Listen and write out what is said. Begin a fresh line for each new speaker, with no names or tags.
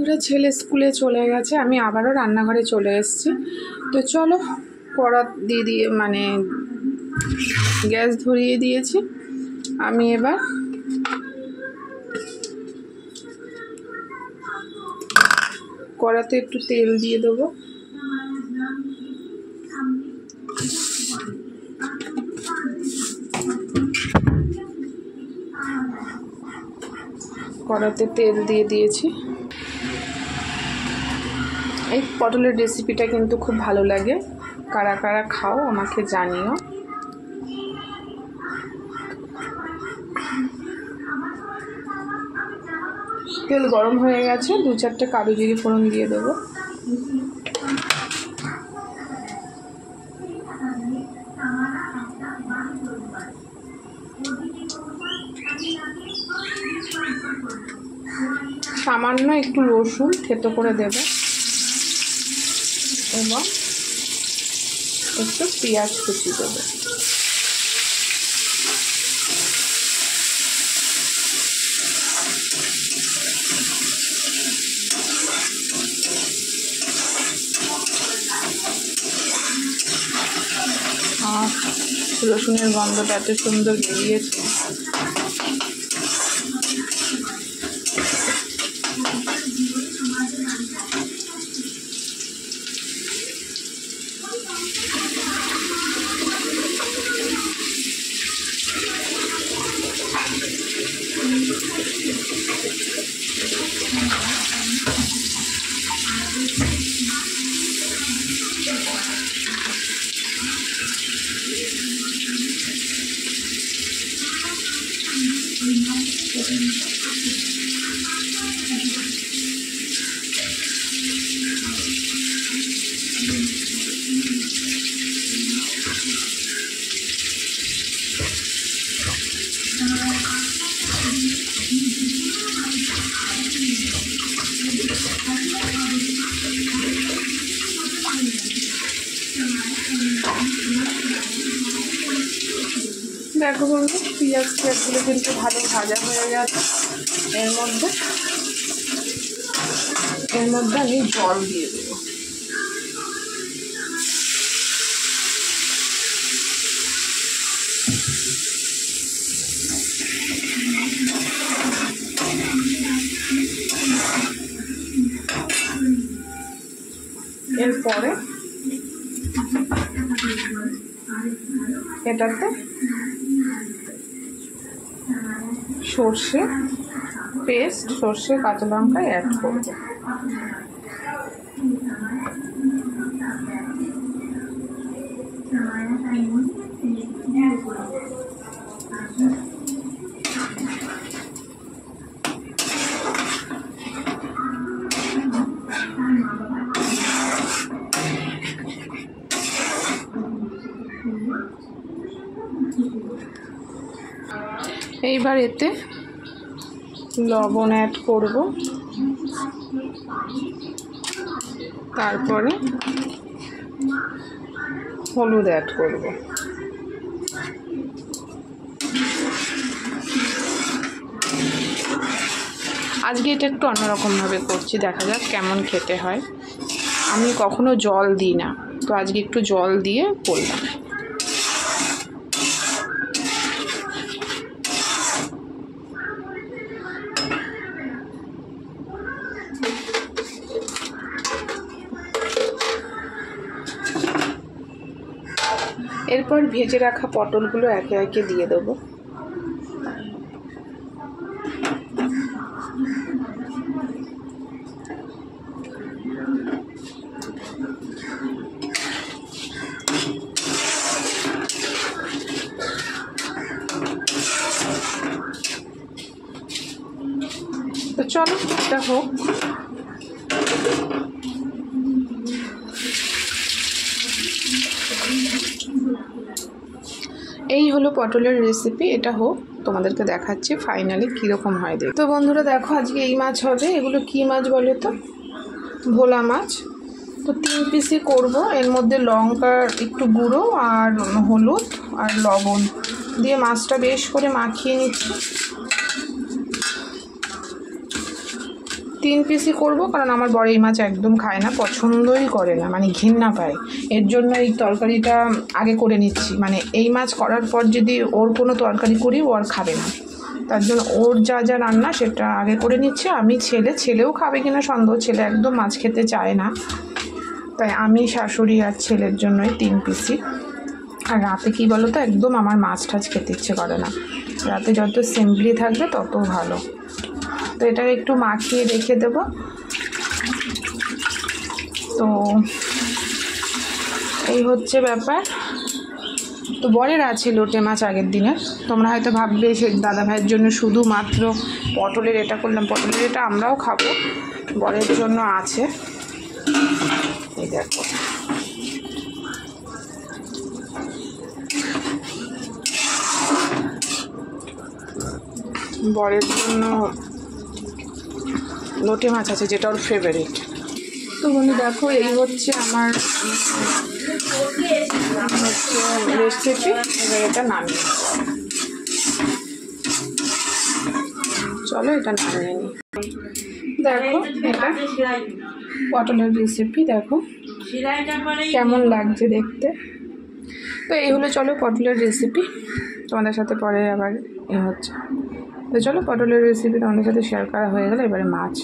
ওরা ছেলে স্কুলে চলে গেছে, আমি আবারও রান্নাঘরে চলে এসেছি। তো চলো কড়া দিয়ে মানে গ্যাস ধরিয়ে দিয়েছি। আমি এবার কড়াতে একটু তেল দিয়ে দেবো। কড়াতে তেল দিয়ে দিয়েছি। এই পটলের রেসিপিটা কিন্তু খুব ভালো লাগে, কারা কারা খাও আমাকে জানিও। তেল গরম হয়ে গেছে, 2-4টে কালো জিরে ফোড়ন দিয়ে দেবো। সামান্য একটু রসুন থেতো করে দেব এবং একটু পেঁয়াজ কুচি দেব। রসুনের গন্ধটা এত সুন্দর বেরিয়েছে। দেখো বন্ধু, পেঁয়াজগুলো কিন্তু ভালো ভাজা হয়ে গেছে। এর মধ্যে আমি জল দিয়ে দেবো। এরপরে এটাতে সর্ষে পেস্ট, সর্ষে কাঁচা লঙ্কা অ্যাড করব। এইবার এতে লবণ অ্যাড করব, তারপরে হলুদ অ্যাড করব। আজকে এটা একটু অন্যরকমভাবে করছি, দেখা যাক কেমন খেতে হয়। আমি কখনো জল দিই না, তো আজকে একটু জল দিয়ে করলাম। এরপর ভেজে রাখা পটলগুলো একে একে দিয়ে দেবো। তো চলো এটা হোক। এই হলো পটলের রেসিপি, এটা হোক, তোমাদেরকে দেখাচ্ছি ফাইনালি কীরকম হয় দেখ। তো বন্ধুরা দেখো, আজকে এই মাছ হবে। এগুলো কী মাছ বলো তো? ভোলা মাছ। তো 3 পিসই করব। এর মধ্যে লঙ্কার একটু গুঁড়ো আর হলুদ আর লবণ দিয়ে মাছটা বেশ করে মাখিয়ে নিচ্ছি। 3 পিসই করবো, কারণ আমার বড় এই মাছ একদম খায় না, পছন্দই করে না, মানে ঘৃণা পায়। এর জন্য এই তরকারিটা আগে করে নিচ্ছি, মানে এই মাছ করার পর যদি ওর কোনো তরকারি করি ও আর খাবে না, তার জন্য ওর যা যা রান্না সেটা আগে করে নিচ্ছে। আমি ছেলেও খাবে কিনা সন্দেহ, ছেলে একদম মাছ খেতে চায় না, তাই আমি শাশুড়ি আর ছেলের জন্যই 3 পিসি। আর রাতে কী বলো তো, একদম আমার মাছ টাছ খেতে ইচ্ছে করে না, রাতে যত সিম্পলি থাকবে তত ভালো। তো এটা একটু মাখিয়ে রেখে দেব। তো এই হচ্ছে ব্যাপার। তো বরের আছে লোটে মাছ আগের দিনের, তোমরা হয়তো ভাববে সে দাদা ভাইয়ের জন্য শুধুমাত্র পটলের এটা করলাম, পটলের এটা আমরাও খাবো, বরের জন্য আছে। এই দেখো, বরের জন্য লোটে মাছ আছে, যেটা ওর ফেভারিট। তো বন্ধু দেখো, এই হচ্ছে আমার রেসিপি। এবার এটা নামিয়ে, চলো এটা নামিয়ে নিই। দেখো এটা পটলের রেসিপি, দেখো কেমন লাগছে দেখতে। তো এই হলো, চলো পটলের রেসিপি তোমাদের সাথে পরে আবার হচ্ছে। তো চলো পটলের রেসিপি তোমাদের সাথে শেয়ার করা হয়ে গেল, এবারে মাছ।